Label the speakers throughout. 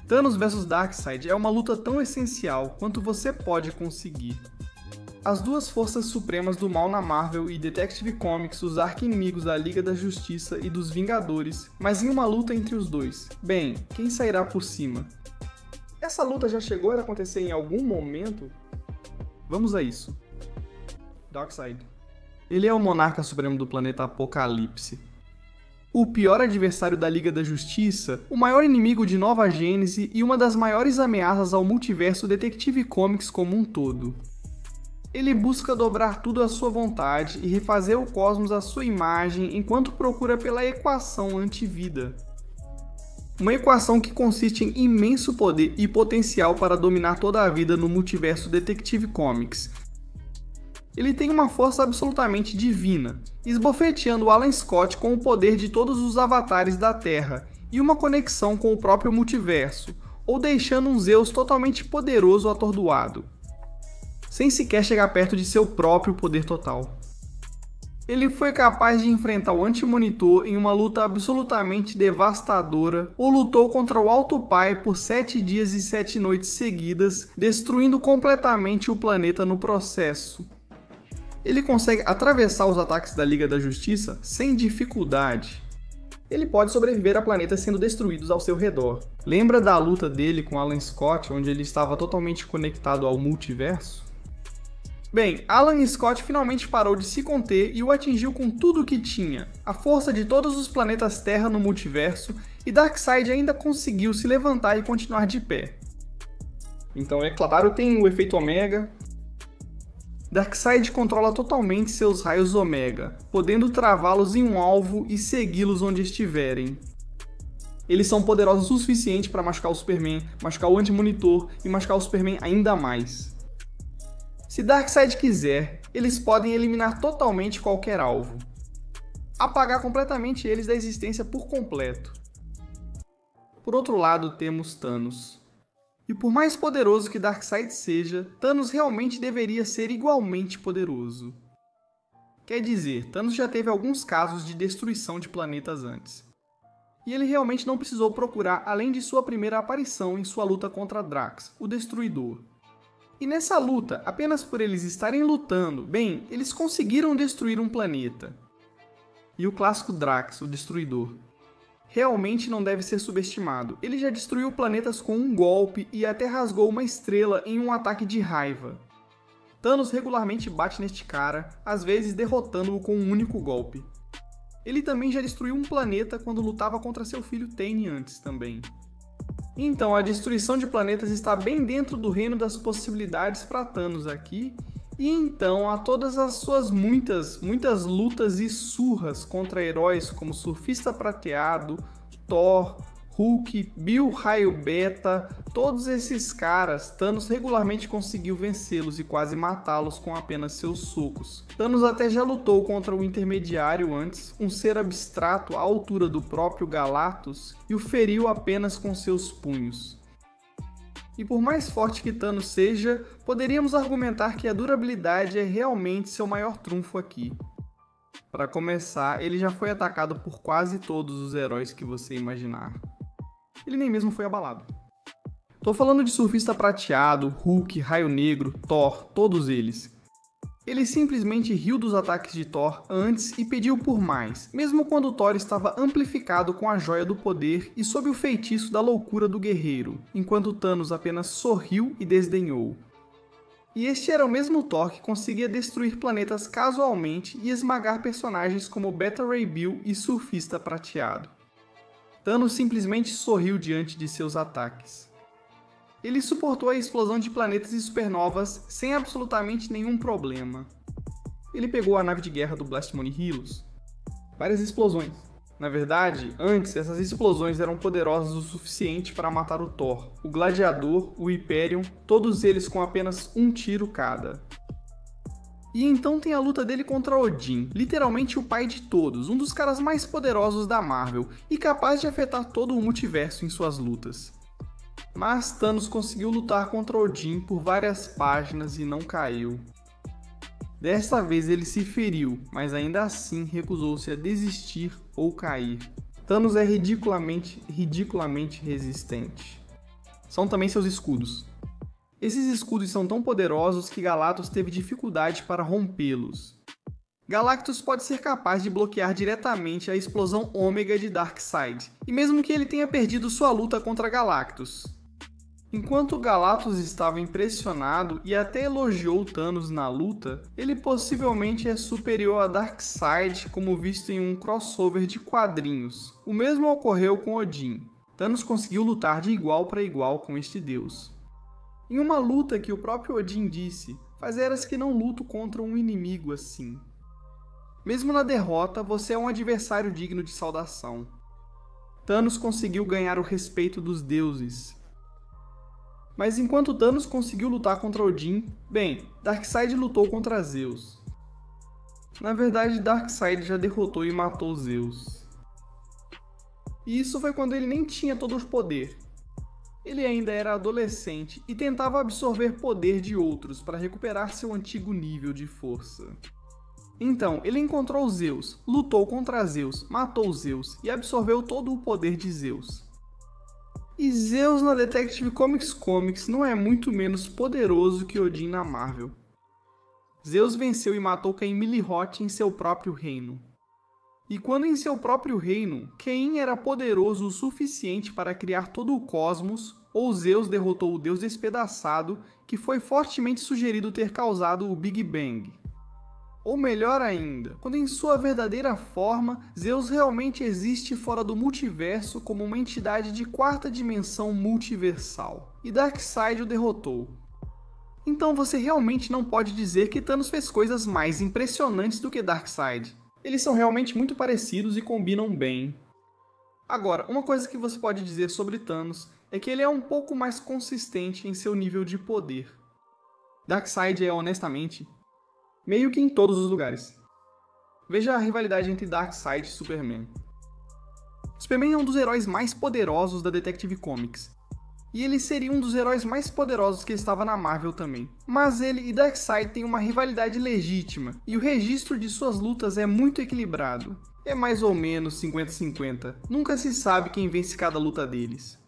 Speaker 1: Thanos vs Darkseid é uma luta tão essencial quanto você pode conseguir. As duas forças supremas do mal na Marvel e Detective Comics, os arqui-inimigos da Liga da Justiça e dos Vingadores, mas em uma luta entre os dois. Bem, quem sairá por cima? Essa luta já chegou a acontecer em algum momento? Vamos a isso. Darkseid. Ele é o monarca supremo do planeta Apocalipse. O pior adversário da Liga da Justiça, o maior inimigo de Nova Gênese e uma das maiores ameaças ao multiverso Detective Comics como um todo. Ele busca dobrar tudo à sua vontade e refazer o cosmos à sua imagem enquanto procura pela equação antivida. Uma equação que consiste em imenso poder e potencial para dominar toda a vida no multiverso Detective Comics. Ele tem uma força absolutamente divina, esbofeteando Alan Scott com o poder de todos os avatares da Terra e uma conexão com o próprio multiverso, ou deixando um Zeus totalmente poderoso atordoado, sem sequer chegar perto de seu próprio poder total. Ele foi capaz de enfrentar o Anti-Monitor em uma luta absolutamente devastadora, ou lutou contra o Alto Pai por 7 dias e 7 noites seguidas, destruindo completamente o planeta no processo. Ele consegue atravessar os ataques da Liga da Justiça sem dificuldade. Ele pode sobreviver a planetas sendo destruídos ao seu redor. Lembra da luta dele com Alan Scott, onde ele estava totalmente conectado ao multiverso? Bem, Alan Scott finalmente parou de se conter e o atingiu com tudo o que tinha, a força de todos os planetas Terra no multiverso, e Darkseid ainda conseguiu se levantar e continuar de pé. Então, é claro, tem o efeito Ômega. Darkseid controla totalmente seus raios Ômega, podendo travá-los em um alvo e segui-los onde estiverem. Eles são poderosos o suficiente para machucar o Superman, machucar o Anti-Monitor e machucar o Superman ainda mais. Se Darkseid quiser, eles podem eliminar totalmente qualquer alvo. Apagar completamente eles da existência por completo. Por outro lado, temos Thanos. E por mais poderoso que Darkseid seja, Thanos realmente deveria ser igualmente poderoso. Quer dizer, Thanos já teve alguns casos de destruição de planetas antes. E ele realmente não precisou procurar além de sua primeira aparição em sua luta contra Drax, o Destruidor. E nessa luta, apenas por eles estarem lutando, bem, eles conseguiram destruir um planeta. E o clássico Drax, o Destruidor, realmente não deve ser subestimado. Ele já destruiu planetas com um golpe e até rasgou uma estrela em um ataque de raiva. Thanos regularmente bate neste cara, às vezes derrotando-o com um único golpe. Ele também já destruiu um planeta quando lutava contra seu filho Tane antes também. Então, a destruição de planetas está bem dentro do reino das possibilidades para Thanos aqui, e então há todas as suas muitas lutas e surras contra heróis como Surfista Prateado, Thor, Hulk, Bill Raio Beta, todos esses caras, Thanos regularmente conseguiu vencê-los e quase matá-los com apenas seus socos. Thanos até já lutou contra o Intermediário antes, um ser abstrato à altura do próprio Galactus, e o feriu apenas com seus punhos. E por mais forte que Thanos seja, poderíamos argumentar que a durabilidade é realmente seu maior trunfo aqui. Para começar, ele já foi atacado por quase todos os heróis que você imaginar. Ele nem mesmo foi abalado. Tô falando de Surfista Prateado, Hulk, Raio Negro, Thor, todos eles. Ele simplesmente riu dos ataques de Thor antes e pediu por mais, mesmo quando Thor estava amplificado com a Joia do Poder e sob o feitiço da loucura do guerreiro, enquanto Thanos apenas sorriu e desdenhou. E este era o mesmo Thor que conseguia destruir planetas casualmente e esmagar personagens como Beta Ray Bill e Surfista Prateado. Thanos simplesmente sorriu diante de seus ataques. Ele suportou a explosão de planetas e supernovas sem absolutamente nenhum problema. Ele pegou a nave de guerra do Blast Money Heroes. Várias explosões. Na verdade, antes essas explosões eram poderosas o suficiente para matar o Thor, o Gladiador, o Hyperion, todos eles com apenas um tiro cada. E então tem a luta dele contra Odin, literalmente o pai de todos, um dos caras mais poderosos da Marvel e capaz de afetar todo o multiverso em suas lutas. Mas Thanos conseguiu lutar contra Odin por várias páginas e não caiu. Desta vez ele se feriu, mas ainda assim recusou-se a desistir ou cair. Thanos é ridiculamente resistente. são também seus escudos. Esses escudos são tão poderosos que Galactus teve dificuldade para rompê-los. Galactus pode ser capaz de bloquear diretamente a explosão ômega de Darkseid, e mesmo que ele tenha perdido sua luta contra Galactus. Enquanto Galactus estava impressionado e até elogiou Thanos na luta, ele possivelmente é superior a Darkseid como visto em um crossover de quadrinhos. O mesmo ocorreu com Odin. Thanos conseguiu lutar de igual para igual com este deus. Em uma luta que o próprio Odin disse, faz eras que não luto contra um inimigo assim. Mesmo na derrota, você é um adversário digno de saudação. Thanos conseguiu ganhar o respeito dos deuses. Mas enquanto Thanos conseguiu lutar contra Odin, bem, Darkseid lutou contra Zeus. Na verdade, Darkseid já derrotou e matou Zeus. E isso foi quando ele nem tinha todo o poder. Ele ainda era adolescente e tentava absorver poder de outros para recuperar seu antigo nível de força. Então, ele encontrou Zeus, lutou contra Zeus, matou Zeus e absorveu todo o poder de Zeus. E Zeus na Detective Comics não é muito menos poderoso que Odin na Marvel. Zeus venceu e matou Cain Milihoth em seu próprio reino. E quando em seu próprio reino, Cain era poderoso o suficiente para criar todo o cosmos, ou Zeus derrotou o deus despedaçado, que foi fortemente sugerido ter causado o Big Bang. Ou melhor ainda, quando em sua verdadeira forma, Zeus realmente existe fora do multiverso como uma entidade de quarta dimensão multiversal, e Darkseid o derrotou. Então você realmente não pode dizer que Thanos fez coisas mais impressionantes do que Darkseid. Eles são realmente muito parecidos e combinam bem. Agora, uma coisa que você pode dizer sobre Thanos é que ele é um pouco mais consistente em seu nível de poder. Darkseid é, honestamente, meio que em todos os lugares. Veja a rivalidade entre Darkseid e Superman. Superman é um dos heróis mais poderosos da Detective Comics. E ele seria um dos heróis mais poderosos que estava na Marvel também. Mas ele e Darkseid têm uma rivalidade legítima, e o registro de suas lutas é muito equilibrado. É mais ou menos 50-50, nunca se sabe quem vence cada luta deles.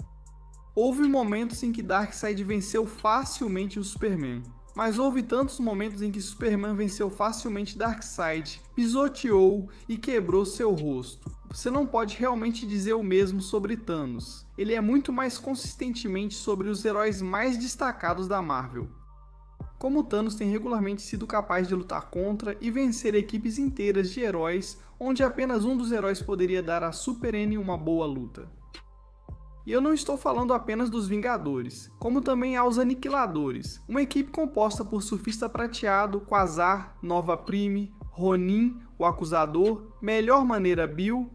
Speaker 1: Houve momentos em que Darkseid venceu facilmente o Superman. Mas houve tantos momentos em que Superman venceu facilmente Darkseid, pisoteou e quebrou seu rosto. Você não pode realmente dizer o mesmo sobre Thanos. Ele é muito mais consistentemente sobre os heróis mais destacados da Marvel. Como Thanos tem regularmente sido capaz de lutar contra e vencer equipes inteiras de heróis, onde apenas um dos heróis poderia dar a Super-N uma boa luta. E eu não estou falando apenas dos Vingadores, como também aos Aniquiladores, uma equipe composta por Surfista Prateado, Quasar, Nova Prime, Ronin, o Acusador, Melhor Maneira Bill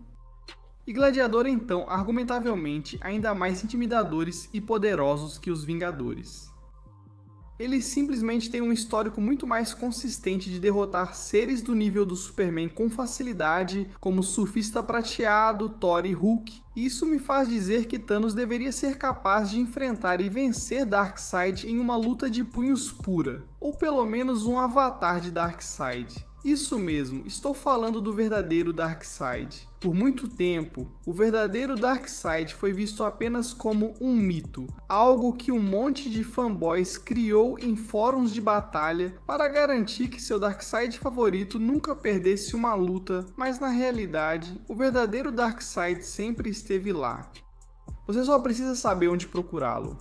Speaker 1: e Gladiador então, argumentavelmente, ainda mais intimidadores e poderosos que os Vingadores. Eles simplesmente têm um histórico muito mais consistente de derrotar seres do nível do Superman com facilidade, como Surfista Prateado, Thor e Hulk. Isso me faz dizer que Thanos deveria ser capaz de enfrentar e vencer Darkseid em uma luta de punhos pura, ou pelo menos um avatar de Darkseid. Isso mesmo, estou falando do verdadeiro Darkseid. Por muito tempo, o verdadeiro Darkseid foi visto apenas como um mito, algo que um monte de fanboys criou em fóruns de batalha para garantir que seu Darkseid favorito nunca perdesse uma luta, mas na realidade, o verdadeiro Darkseid sempre esteve lá. Você só precisa saber onde procurá-lo.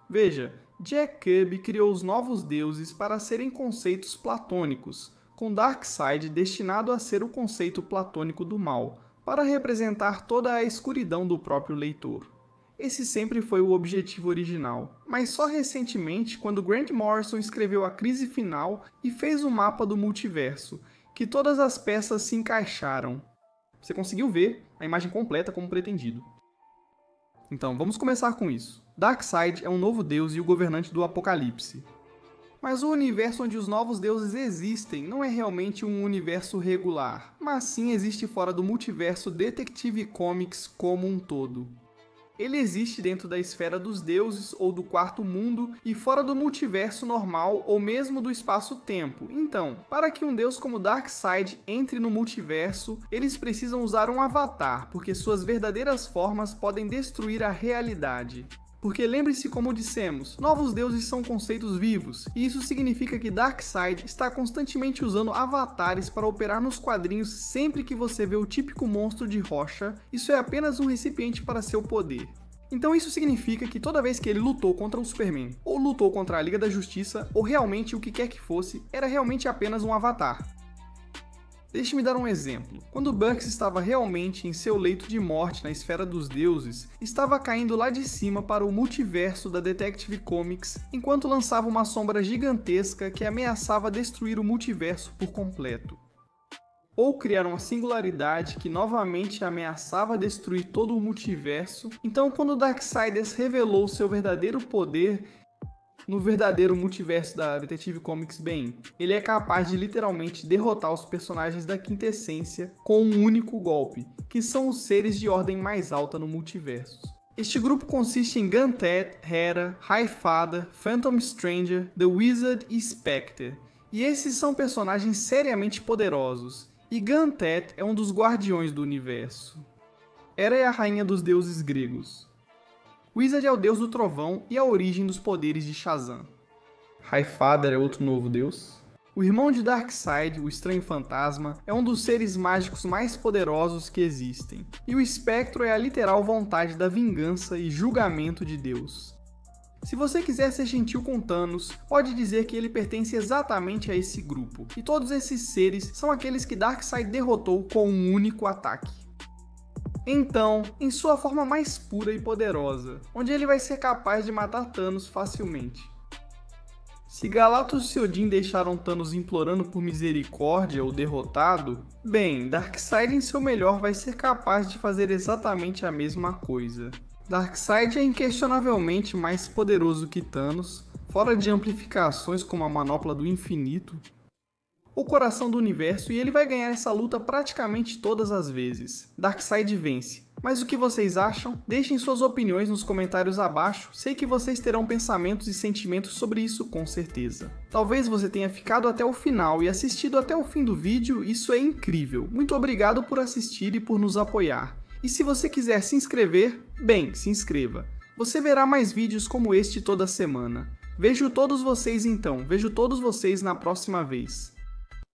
Speaker 1: Veja, Jack Kirby criou os novos deuses para serem conceitos platônicos, com Darkseid destinado a ser o conceito platônico do mal, para representar toda a escuridão do próprio leitor. Esse sempre foi o objetivo original, mas só recentemente, quando Grant Morrison escreveu A Crise Final e fez o mapa do multiverso, que todas as peças se encaixaram. Você conseguiu ver a imagem completa como pretendido. Então, vamos começar com isso. Darkseid é um novo deus e o governante do Apocalipse. Mas o universo onde os novos deuses existem não é realmente um universo regular, mas sim existe fora do multiverso Detective Comics como um todo. Ele existe dentro da esfera dos deuses ou do quarto mundo e fora do multiverso normal ou mesmo do espaço-tempo. Então, para que um deus como Darkseid entre no multiverso, eles precisam usar um avatar, porque suas verdadeiras formas podem destruir a realidade. porque lembre-se como dissemos, novos deuses são conceitos vivos, e isso significa que Darkseid está constantemente usando avatares para operar nos quadrinhos sempre que você vê o típico monstro de rocha, isso é apenas um recipiente para seu poder. Então isso significa que toda vez que ele lutou contra o Superman, ou lutou contra a Liga da Justiça, ou realmente o que quer que fosse, era realmente apenas um avatar. Deixe-me dar um exemplo. Quando Bucks estava realmente em seu leito de morte na esfera dos deuses, estava caindo lá de cima para o multiverso da Detective Comics, enquanto lançava uma sombra gigantesca que ameaçava destruir o multiverso por completo. Ou criar uma singularidade que novamente ameaçava destruir todo o multiverso. Então, quando Darkseid revelou seu verdadeiro poder no verdadeiro multiverso da Detective Comics, bem, ele é capaz de literalmente derrotar os personagens da Quinta Essência com um único golpe, que são os seres de ordem mais alta no multiverso. Este grupo consiste em Gun-Tat, Hera, Highfather, Phantom Stranger, The Wizard e Spectre. E esses são personagens seriamente poderosos. E Gun-Tat é um dos guardiões do universo. Hera é a rainha dos deuses gregos. Wizard é o deus do trovão e a origem dos poderes de Shazam. Highfather é outro novo deus. O irmão de Darkseid, o Estranho Fantasma, é um dos seres mágicos mais poderosos que existem. E o Espectro é a literal vontade da vingança e julgamento de Deus. Se você quiser ser gentil com Thanos, pode dizer que ele pertence exatamente a esse grupo. E todos esses seres são aqueles que Darkseid derrotou com um único ataque. Então, em sua forma mais pura e poderosa, onde ele vai ser capaz de matar Thanos facilmente. Se Galactus e Odin deixaram Thanos implorando por misericórdia ou derrotado, bem, Darkseid em seu melhor vai ser capaz de fazer exatamente a mesma coisa. Darkseid é inquestionavelmente mais poderoso que Thanos, fora de amplificações como a Manopla do Infinito, o coração do universo, e ele vai ganhar essa luta praticamente todas as vezes. Darkseid vence. Mas o que vocês acham? Deixem suas opiniões nos comentários abaixo, sei que vocês terão pensamentos e sentimentos sobre isso com certeza. Talvez você tenha ficado até o final e assistido até o fim do vídeo, isso é incrível. Muito obrigado por assistir e por nos apoiar. E se você quiser se inscrever, bem, se inscreva. Você verá mais vídeos como este toda semana. Vejo todos vocês então, vejo todos vocês na próxima vez.